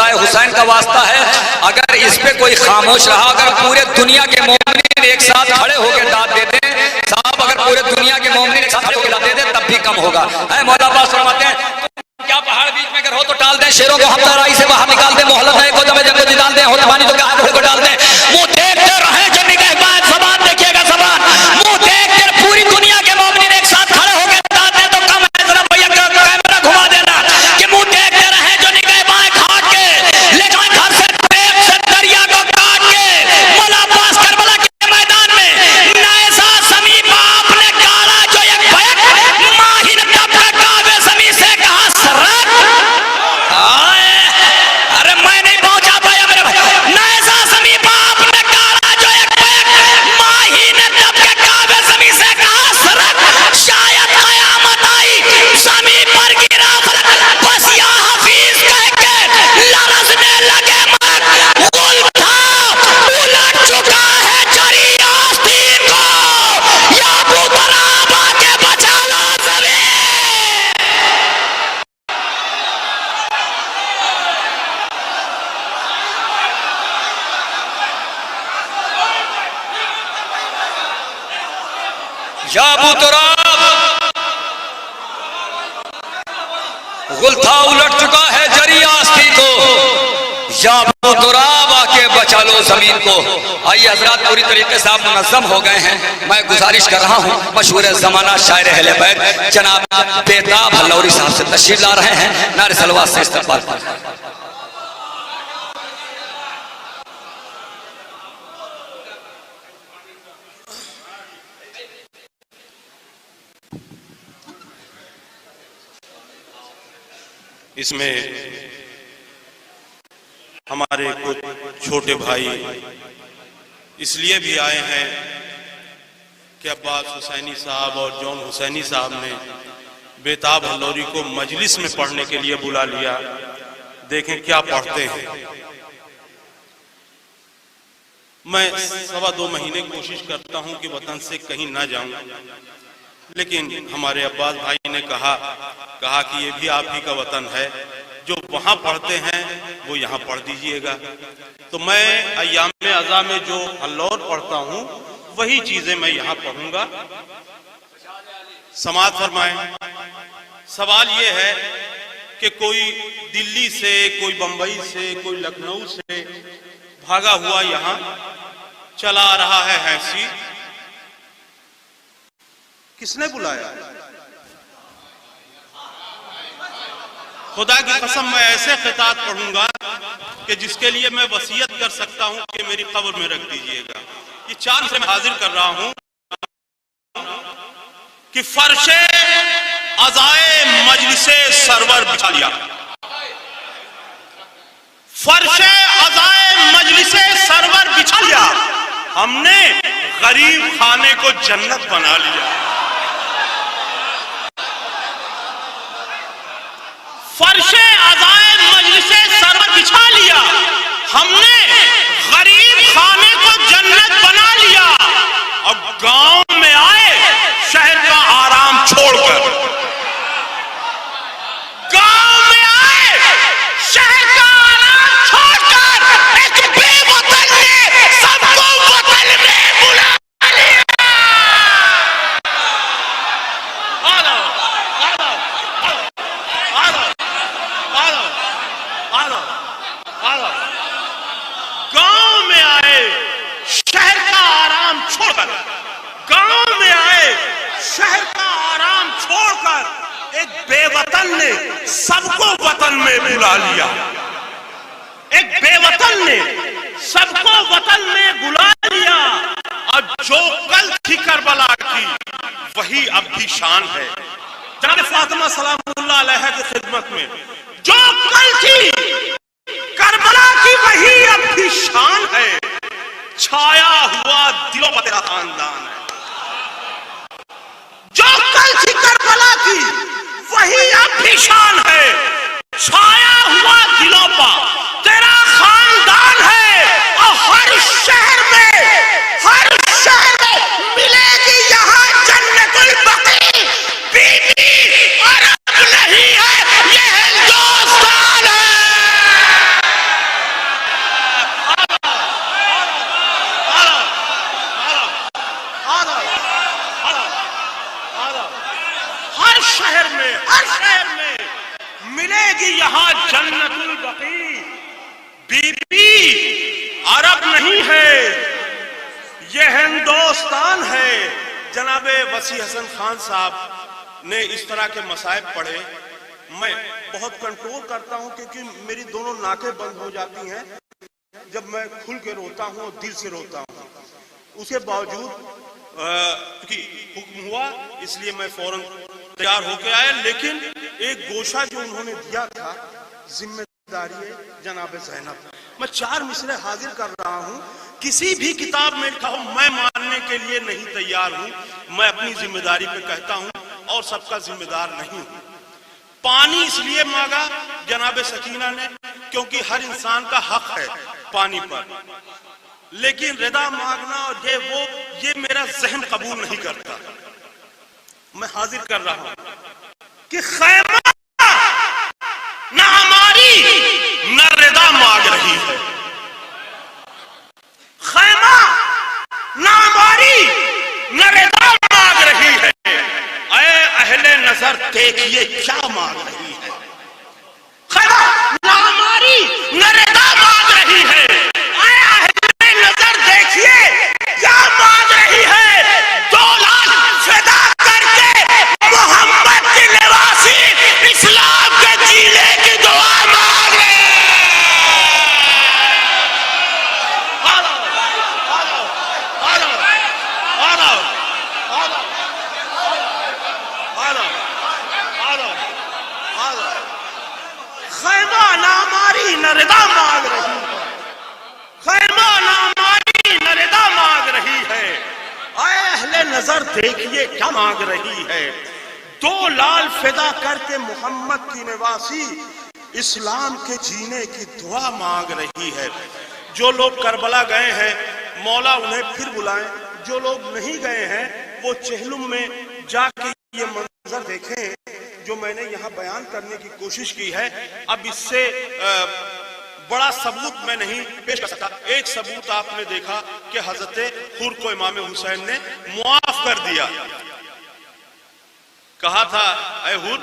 Karbala Hussain का वास्ता है, अगर इस पे कोई खामोश रहा, अगर पूरे दुनिया के मोमिन एक साथ खड़े होकर दाद देते साहब, अगर पूरे दुनिया के मोमिन एक साथ खड़े होकर दाद देते तब भी कम होगा। मौला अब्बास फरमाते हैं क्या पहाड़ बीच में अगर हो तो टाल दें, शेरों को हम तराई से बाहर निकाल दें, मोहलत है को जब जब निकाल दें, हो पानी तो क्या आग को डाल दें, मुंह देखते रहे जब निगाह ज़बान देखिएगा ज़बान, मुंह देखकर पूरी दुनिया के मोमिन एक साथ खड़े होकर दाद दें तो कम है। जरा भैया कैमरा घुमा देना कि मुंह देखते रहे जो निगाह बाएं खाट के, लेकिन घर से पेट से दरिया को काट के मौला अब्बास करबला के मैदान में नैज़ा समीप आपने गाड़ा जो एक बैक माहिर तब का काबे ज़मीन से कहा सरक, अरे मैं नहीं पहुंचा पाया मेरे भाई, नैज़ा समीप आपने गाड़ा जो एक बैक माहिर तब के काबे ज़मीन से कहा सरक, शायद क़यामत आई ज़मीन पर गिरा फलक, बस या हफीज कह के लरज़ने लगे मलक, गुल था उलट चुका है जरी आस्तीन को, या अबू तराब आके बचा लो ज़मीन। या अबू तराब गुल था उलट चुका है जरी आस्ती को, या अबू तराब आके बचा लो जमीन को। आइए हजरात पूरी तरीके से आप मुनज़्ज़म हो गए हैं, मैं गुजारिश कर रहा हूँ मशहूर ज़माना शायर अहले बैत जनाब बेताब हल्लौरी साहब से तशरीफ ला रहे हैं, नारे सलवात से इस्तक़बाल। इसमें हमारे कुछ छोटे भाई इसलिए भी आए हैं कि अब्बास हुसैनी साहब और जॉन हुसैनी साहब ने बेताब हल्लौरी को मजलिस में पढ़ने के लिए बुला लिया। देखें क्या पढ़ते हैं। मैं 2.25 महीने कोशिश करता हूं कि वतन से कहीं ना जाऊं, लेकिन हमारे अब्बास भाई ने कहा कि ये भी आप ही का वतन है, जो वहां पढ़ते हैं वो यहाँ पढ़ दीजिएगा। तो मैं अय्याम अज़ा में जो हल्लौर पढ़ता हूँ वही चीजें मैं यहाँ पढ़ूंगा। समाअत फरमाएं। सवाल ये है कि कोई दिल्ली से, कोई बंबई से, कोई लखनऊ से भागा हुआ यहाँ चला आ रहा है हैंसी, किसने बुलाया? खुदा की कसम मैं ऐसे खिताब पढ़ूंगा कि जिसके लिए मैं वसीयत कर सकता हूं कि मेरी कब्र में रख दीजिएगा। ये 4 से मैं हाजिर कर रहा हूं कि फर्शे अज़ाए मजलिसे सरवर बिछा लिया, फर्शे अज़ाए मजलिसे सरवर बिछा लिया, हमने गरीब खाने को जन्नत बना लिया। फर्शे अज़ाए मजलिसे सरवर बिछा लिया, हमने गरीब खाने को जन्नत बना लिया। अब गांव में आए शहर का आराम छोड़कर, गांव में आए शहर का आराम छोड़कर एक बेवतन ने सबको वतन में बुला लिया। गांव में आए शहर का आराम छोड़कर, गांव में आए शहर का आराम छोड़कर एक बेवतन ने सबको वतन में बुला लिया। एक बेवतन ने सबको वतन में बुला लिया। और जो कल थी करबला की वही अब भी शान है। जनाब फातिमा सलामुल्लाह अलैहा की खिदमत में जो कल थी करबला की वही अब भी शान है। छाया हुआ दिलों पर तेरा खानदान है। जो कल थी करबला की वही अब भी शान है। छाया हुआ दिलों पर तेरा खानदान है। और हर शहर में मिलेगी यहाँ जन्नतुल बकी। बीबी अरब नहीं है, ये हिंदुस्तान है। जनाब वसी हसन खान साहब ने इस तरह के मसाइब पढ़े, मैं बहुत कंट्रोल करता हूं क्योंकि मेरी दोनों नाकें बंद हो जाती हैं जब मैं खुल के रोता हूं और दिल से रोता हूं। उसके बावजूद क्योंकि हुक्म हुआ इसलिए मैं फौरन तैयार होके आया, लेकिन एक गोशा जो उन्होंने दिया था, जिम्मेदारी है जनाब ज़ैनब। मैं 4 मिसरे हाजिर कर रहा हूं, किसी भी किताब में लिखा हो मैं मानने के लिए नहीं तैयार हूं, मैं अपनी जिम्मेदारी पे कहता हूं और सबका जिम्मेदार नहीं हूं। पानी इसलिए मांगा जनाब सकीना ने क्योंकि हर इंसान का हक है पानी पर, लेकिन रिदा मांगना और ये मेरा जहन कबूल नहीं करता। मैं हाजिर कर रहा हूं कि खैमा न हमारी न रिदा मांग रही है, खैमा न हमारी न रिदा मांग रही है। ऐ अहले नजर देखिए क्या मांग रही है, खैमा न हमारी न रिदा मांग रही है। ऐ अहले नजर देखिए क्या मांग रही है। 2 लाख फिदा करके मोहम्मद की निवासी इस्लाम के जीने की दुआ मांग रहे हैं। खैमा ना हमारी न रिदा मांग रही है, खैमा ना हमारी न रिदा मांग रही है। आए अहले नजर देखिए क्या मांग रही है। 2 लाल फिदा करके मोहम्मद की निवासी इस्लाम के जीने की दुआ मांग रही है। जो लोग करबला गए हैं मौला उन्हें फिर बुलाएं, जो लोग नहीं गए हैं वो चेहलुम में जाके ये मंजर देखें जो मैंने यहाँ बयान करने की कोशिश की है। अब इससे बड़ा सबूत मैं नहीं पेश कर सकता। एक सबूत आपने देखा कि हजरत हुर को इमाम हुसैन ने मुआफ कर दिया। कहा था ऐ हुर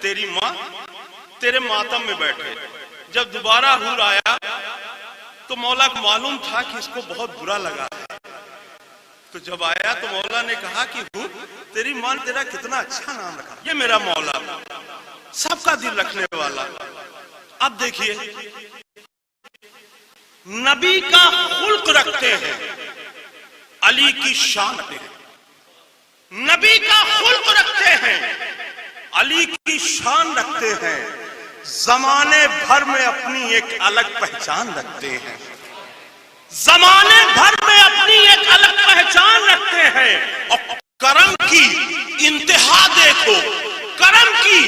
तेरी माँ तेरे मातम में बैठे। जब दोबारा हुर आया तो मौला को मालूम था कि इसको बहुत बुरा लगा है, तो जब आया तो मौला ने कहा कि हुर तेरी मां ने तेरा कितना अच्छा नाम रखा। ये मेरा मौला सबका दिल रखने वाला। अब देखिए नबी का खुल्क रखते हैं, अली की शान रखते हैं। नबी का खुल्क रखते हैं, अली की शान रखते हैं। जमाने भर में अपनी एक अलग पहचान रखते हैं, जमाने भर में अपनी एक अलग पहचान रखते हैं। और करम की इंतहा देखो, करम की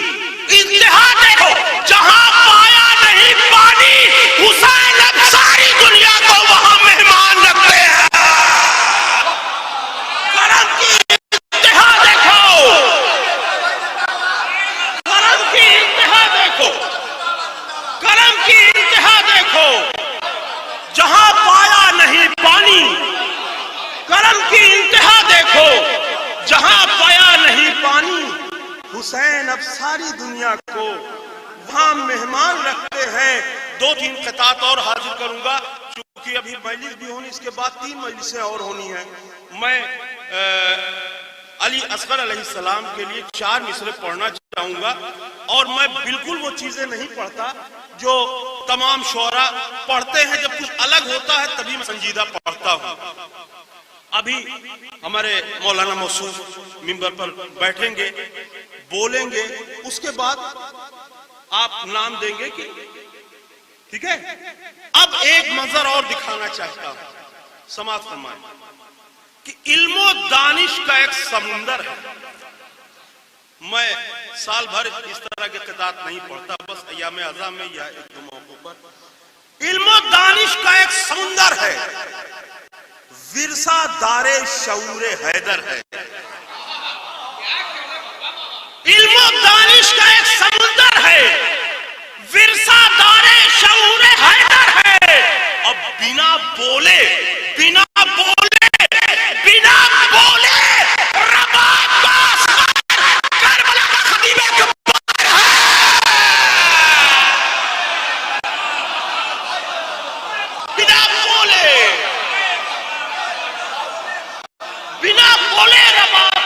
इंतहा देखो। जहां पाया नहीं पानी हुसैन अब सारी दुनिया को वहां मेहमान रखते हैं। करम की इंतहा देखो, करम की इंतहा देखो, करम की इंतहा देखो। जहां पाया नहीं पानी, करम की इंतहा देखो। जहां पाया नहीं पानी हुसैन अब सारी दुनिया को वहां मेहमान रखते हैं। 2-3 क़ितात और हाजिर करूंगा क्योंकि अभी मजलिस भी होनी, इसके बाद 3 मजलिसें और होनी है। मैं अली असगर अलैहिस्सलाम के लिए 4 मिसरे पढ़ना चाहूंगा और मैं बिल्कुल वो चीजें नहीं पढ़ता जो तमाम शोरा पढ़ते हैं। जब कुछ अलग होता है तभी मैं संजीदा पढ़ता हूं। अभी हमारे मौलाना मौसूफ मिंबर पर बैठेंगे, बोलेंगे, उसके बाद आप नाम देंगे कि ठीक है। अब एक मंजर और दिखाना चाहता हूं, समाप्त फरमाएं कि इल्मो दानिश का एक समुंदर है। मैं साल भर इस तरह के क़ितात नहीं पढ़ता, बस अय्याम अज़ा में या 1-2 मौक़ों पर। इल्मो दानिश का एक समुंदर है, विरसा दारे शऊरे हैदर है। इल्मो दानिश का एक समुंदर है, विरसा दारे शऊरे हैदर है। अब बिना बोले, बिना बोले, बिना बोले रबात का असगर करबला का खतीब अकबर है। बिना बोले, बिना बोले रबात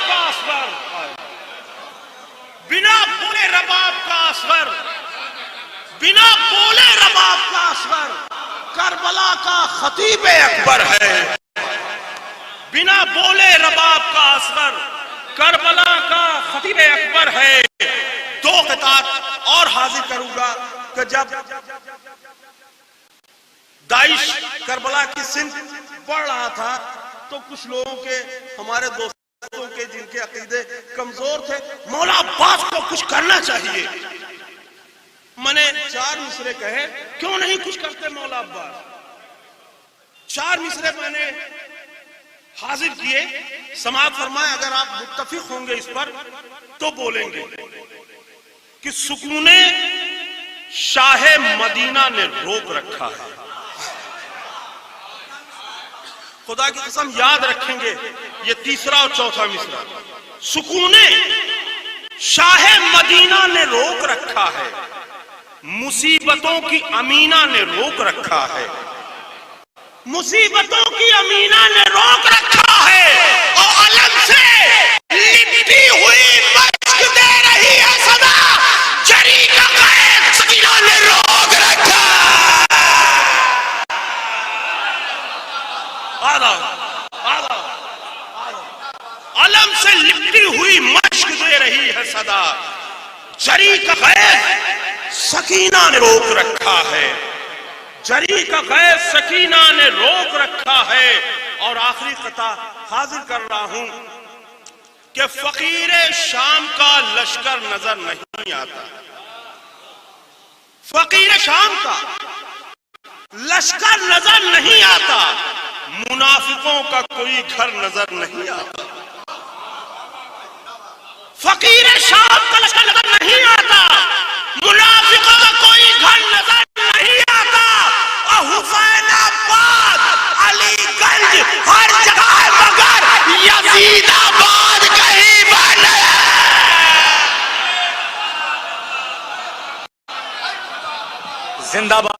का खतीब अकबर है, बिना बोले रबाब का असगर करबला का खतीब अकबर है। दो खिताब और हाजिर करूंगा कि जब दाइश करबला की सिंध पढ़ रहा था तो कुछ लोगों के, हमारे दोस्तों के जिनके अकीदे कमजोर थे, मौला अब्बास को कुछ करना चाहिए। मैंने 4 मिसरे कहे, क्यों नहीं कुछ करते मौला अब्बास? 4 मिसरे मैंने हाजिर किए, समाअत फरमाए। अगर आप मुत्तफिक होंगे इस पर तो बोलेंगे कि सुकूने शाहे मदीना ने रोक रखा है। खुदा की कसम याद रखेंगे ये तीसरा और चौथा मिसरा। सुकूने शाहे मदीना ने रोक रखा है, मुसीबतों की अमीना ने रोक रखा है, मुसीबतों की अमीना ने रोक रखा है, और अलम से लिपटी हुई मश्क दे रही है सदा, जरी का कैद सकीना ने रोक रखा। अलम से लिपटी हुई मश्क दे रही है सदा, जरी का कैद सकीना ने रोक रखा है, जरी का कैद सकीना ने रोक रखा है। और आखिरी कथा हाजिर कर रहा हूं कि फकीर शाम का लश्कर नजर नहीं आता, फकीर शाम का लश्कर नजर नहीं आता, मुनाफिकों का कोई घर नजर नहीं आता। फकीर शाम का लश्कर नजर नहीं आता, मुनाफिकों का कोई घर नजर नहीं आता। और हुसैनाबाद, अलीगंज हर जगह है, मगर यजीदाबाद कहीं पर नहीं। जिंदाबाद।